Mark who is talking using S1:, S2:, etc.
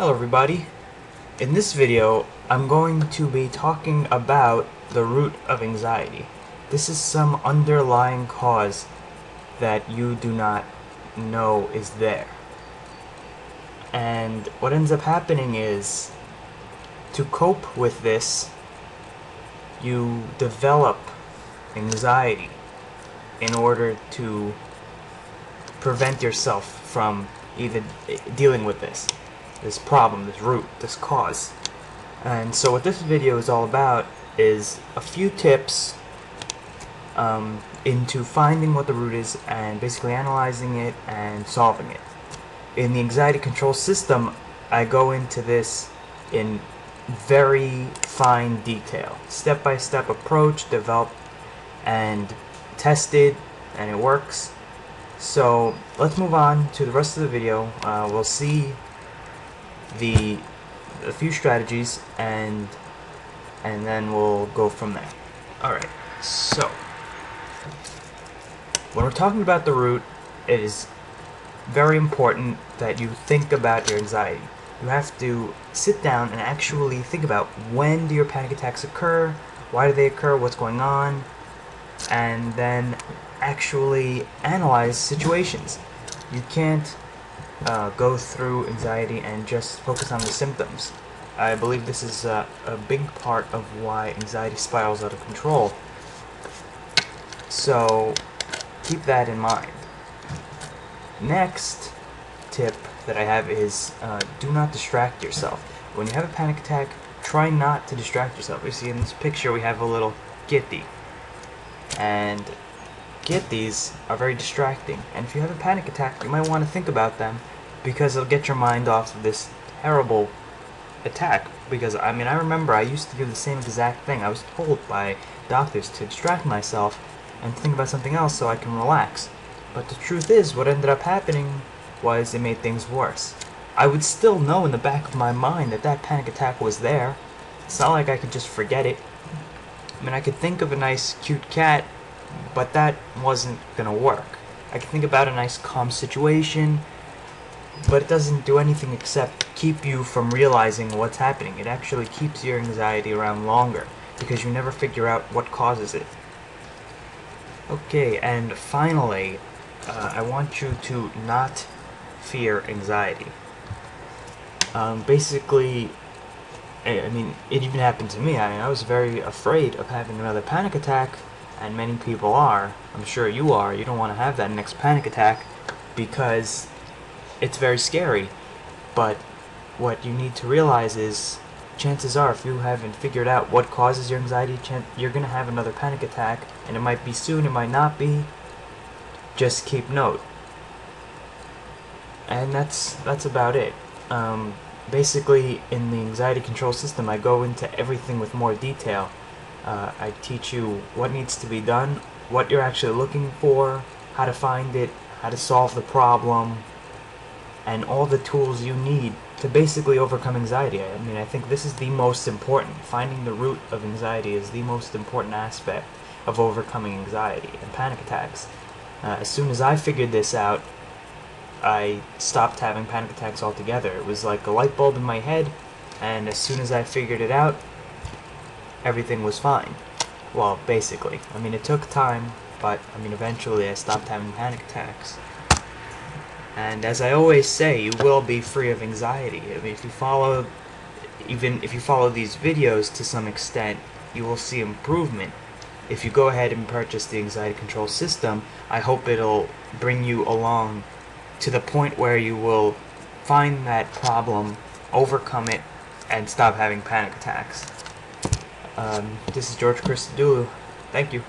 S1: Hello everybody. In this video, I'm going to be talking about the root of anxiety. This is some underlying cause that you do not know is there. And what ends up happening is, to cope with this, you develop anxiety in order to prevent yourself from either dealing with this problem, this root, this cause. And so what this video is all about is a few tips into finding what the root is and basically analyzing it and solving it. In the anxiety control system, I go into this in very fine detail, step-by-step approach, developed and tested, and it works. So let's move on to the rest of the video. We'll see a few strategies and then we'll go from there. Alright, so when we're talking about the root, it is very important that you think about your anxiety. You have to sit down and actually think about, when do your panic attacks occur, why do they occur, what's going on, and then actually analyze situations. You can't go through anxiety and just focus on the symptoms. I believe this is a big part of why anxiety spirals out of control. So keep that in mind. Next tip that I have is do not distract yourself. When you have a panic attack, try not to distract yourself. You see in this picture we have a little kitty, and kitties are very distracting, and if you have a panic attack you might want to think about them, because it'll get your mind off of this terrible attack. Because I remember I used to do the same exact thing. I was told by doctors to distract myself and think about something else so I can relax. But the truth is, what ended up happening was it made things worse. I would still know in the back of my mind that that panic attack was there. It's not like I could just forget it. I could think of a nice cute cat, but that wasn't gonna work. I could think about a nice calm situation, but it doesn't do anything except keep you from realizing what's happening. It actually keeps your anxiety around longer, because you never figure out what causes it. Okay, and finally, I want you to not fear anxiety. Basically, it even happened to me. I was very afraid of having another panic attack, and many people are. I'm sure you are. You don't want to have that next panic attack because it's very scary. But what you need to realize is, chances are, if you haven't figured out what causes your anxiety, you're going to have another panic attack, and it might be soon, it might not be. Just keep note. And that's about it. Basically, in the anxiety control system, I go into everything with more detail. I teach you what needs to be done, what you're actually looking for, how to find it, how to solve the problem, and all the tools you need to basically overcome anxiety. I think this is the most important. Finding the root of anxiety is the most important aspect of overcoming anxiety and panic attacks. As soon as I figured this out, I stopped having panic attacks altogether. It was like a light bulb in my head, and as soon as I figured it out, everything was fine. Well, basically. It took time, but eventually I stopped having panic attacks. And as I always say, you will be free of anxiety. If you follow these videos to some extent, you will see improvement. If you go ahead and purchase the anxiety control system, I hope it'll bring you along to the point where you will find that problem, overcome it, and stop having panic attacks. This is George Christodoulou. Thank you.